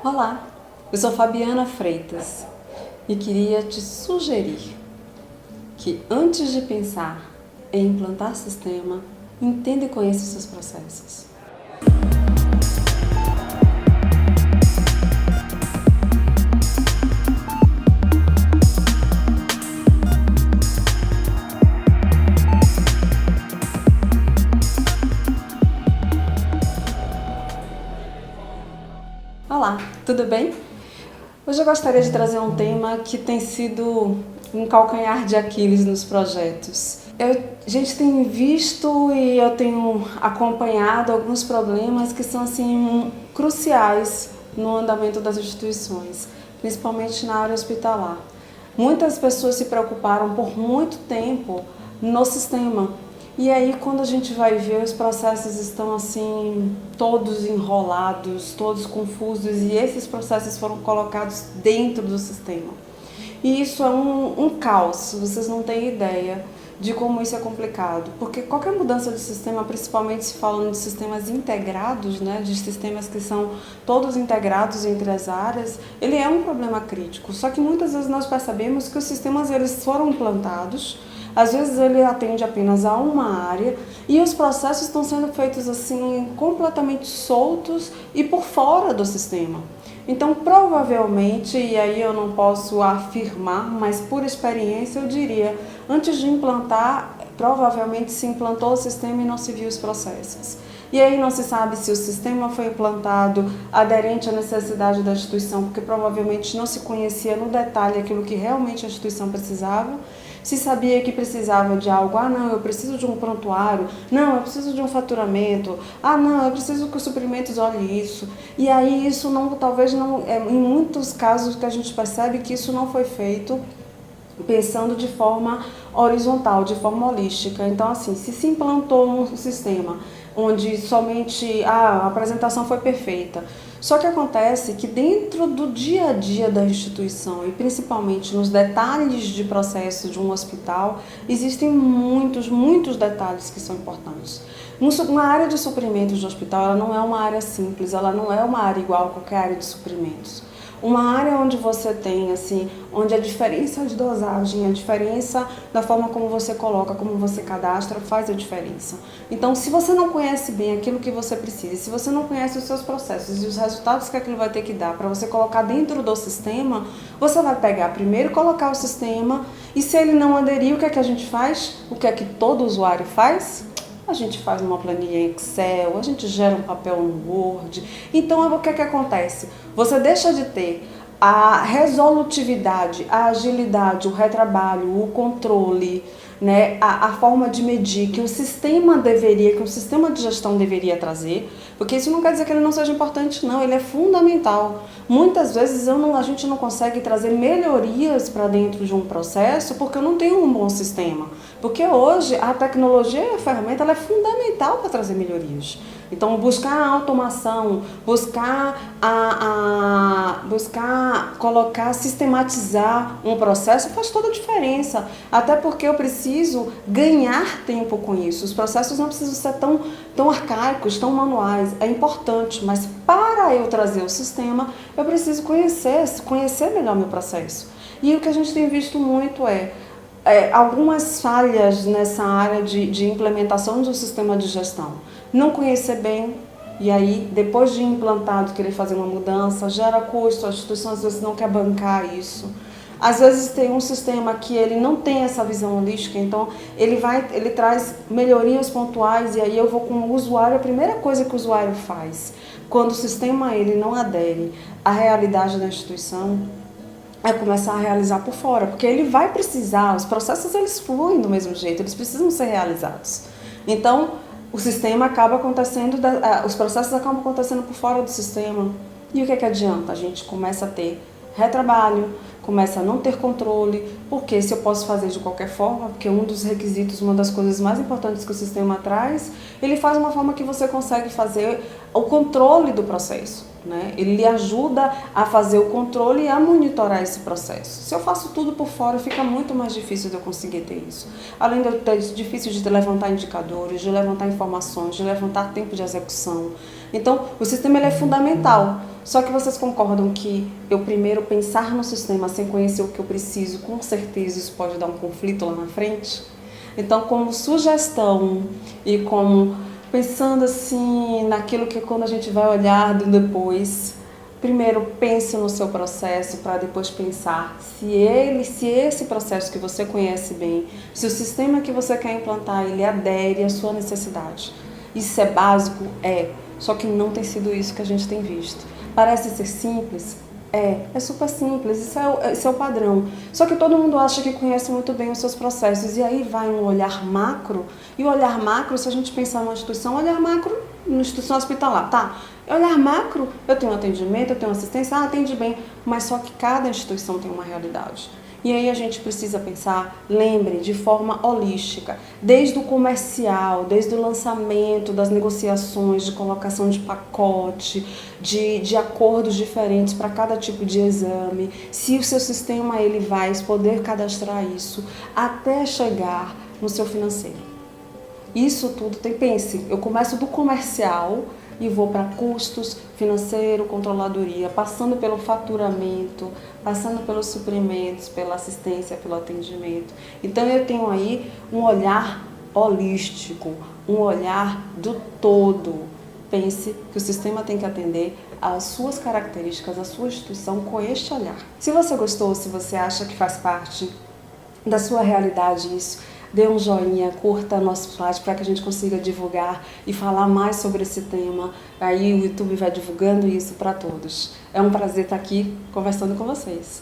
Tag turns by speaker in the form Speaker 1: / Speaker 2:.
Speaker 1: Olá, eu sou Fabiana Freitas e queria te sugerir que antes de pensar em implantar sistema, entenda e conheça os seus processos. Olá, tudo bem? Hoje eu gostaria de trazer um tema que tem sido um calcanhar de Aquiles nos projetos. A gente tem visto e eu tenho acompanhado alguns problemas que são assim cruciais no andamento das instituições, principalmente na área hospitalar. Muitas pessoas se preocuparam por muito tempo no sistema. E aí, quando a gente vai ver, os processos estão assim, todos enrolados, todos confusos, e esses processos foram colocados dentro do sistema. E isso é um caos, vocês não têm ideia de como isso é complicado, porque qualquer mudança de sistema, principalmente se falando de sistemas integrados, né, de sistemas que são todos integrados entre as áreas, ele é um problema crítico. Só que muitas vezes nós percebemos que os sistemas eles foram implantados. Às vezes ele atende apenas a uma área e os processos estão sendo feitos assim completamente soltos e por fora do sistema. Então provavelmente, e aí eu não posso afirmar, mas por experiência eu diria, antes de implantar, provavelmente se implantou o sistema e não se viu os processos. E aí não se sabe se o sistema foi implantado aderente à necessidade da instituição, porque provavelmente não se conhecia no detalhe aquilo que realmente a instituição precisava. Se sabia que precisava de algo, não, eu preciso de um prontuário, não, eu preciso de um faturamento, não, eu preciso que os suprimentos olhem isso. E aí isso talvez não, em muitos casos que a gente percebe que isso não foi feito pensando de forma horizontal, de forma holística. Então assim, se implantou um sistema onde somente a apresentação foi perfeita, só que acontece que dentro do dia a dia da instituição e principalmente nos detalhes de processo de um hospital, existem muitos detalhes que são importantes. Uma área de suprimentos de hospital, ela não é uma área simples, ela não é uma área igual a qualquer área de suprimentos. Uma área onde você tem, assim, onde a diferença de dosagem, a diferença da forma como você coloca, como você cadastra, faz a diferença. Então, se você não conhece bem aquilo que você precisa, se você não conhece os seus processos e os resultados que aquilo vai ter que dar para você colocar dentro do sistema, você vai pegar primeiro, colocar o sistema e se ele não aderir, o que é que a gente faz? O que é que todo usuário faz? A gente faz uma planilha em Excel, a gente gera um papel no Word. Então, o que é que acontece? Você deixa de ter a resolutividade, a agilidade, o retrabalho, o controle, né, a forma de medir que o sistema deveria, que o sistema de gestão deveria trazer, porque isso não quer dizer que ele não seja importante, não, ele é fundamental. Muitas vezes a gente não consegue trazer melhorias para dentro de um processo porque eu não tenho um bom sistema. Porque hoje a tecnologia e a ferramenta ela é fundamental para trazer melhorias. Então, buscar a automação, buscar colocar, sistematizar um processo faz toda a diferença. Até porque eu preciso ganhar tempo com isso. Os processos não precisam ser tão arcaicos, tão manuais. É importante, mas para eu trazer o sistema, eu preciso conhecer melhor meu processo. E o que a gente tem visto muito é algumas falhas nessa área de implementação de um sistema de gestão. Não conhecer bem, e aí depois de implantado querer fazer uma mudança, gera custo, a instituição às vezes não quer bancar isso. Às vezes tem um sistema que ele não tem essa visão holística, então ele traz melhorias pontuais e aí eu vou com o usuário, a primeira coisa que o usuário faz, quando o sistema ele não adere à realidade da instituição, é começar a realizar por fora, porque ele vai precisar, os processos eles fluem do mesmo jeito, eles precisam ser realizados. Então, o sistema acaba acontecendo, os processos acabam acontecendo por fora do sistema. E o que adianta? A gente começa a ter retrabalho, começa a não ter controle, porque se eu posso fazer de qualquer forma, porque um dos requisitos, uma das coisas mais importantes que o sistema traz, ele faz uma forma que você consegue fazer o controle do processo, né? Ele lhe ajuda a fazer o controle e a monitorar esse processo. Se eu faço tudo por fora, fica muito mais difícil de eu conseguir ter isso. Além de eu ter difícil de levantar indicadores, de levantar informações, de levantar tempo de execução. Então, o sistema ele é fundamental. Só que vocês concordam que eu primeiro pensar no sistema sem conhecer o que eu preciso, com certeza isso pode dar um conflito lá na frente? Então, como sugestão e como pensando assim naquilo que quando a gente vai olhar do depois, primeiro pense no seu processo para depois pensar se esse processo que você conhece bem, se o sistema que você quer implantar, ele adere à sua necessidade. Isso é básico? É. Só que não tem sido isso que a gente tem visto. Parece ser simples? É super simples, esse é o padrão. Só que todo mundo acha que conhece muito bem os seus processos, e aí vai um olhar macro, e o olhar macro, se a gente pensar numa instituição, olhar macro, numa instituição hospitalar, tá? Olhar macro, eu tenho atendimento, eu tenho assistência, atende bem, mas só que cada instituição tem uma realidade. E aí a gente precisa pensar, lembre, de forma holística, desde o comercial, desde o lançamento, das negociações, de colocação de pacote, de acordos diferentes para cada tipo de exame, se o seu sistema ele vai poder cadastrar isso, até chegar no seu financeiro. Isso tudo pense, eu começo do comercial e vou para custos, financeiro, controladoria, passando pelo faturamento, passando pelos suprimentos, pela assistência, pelo atendimento. Então eu tenho aí um olhar holístico, um olhar do todo. Pense que o sistema tem que atender às suas características, à sua instituição com este olhar. Se você gostou, se você acha que faz parte da sua realidade isso, dê um joinha, curta nosso site para que a gente consiga divulgar e falar mais sobre esse tema. Aí o YouTube vai divulgando isso para todos. É um prazer estar aqui conversando com vocês.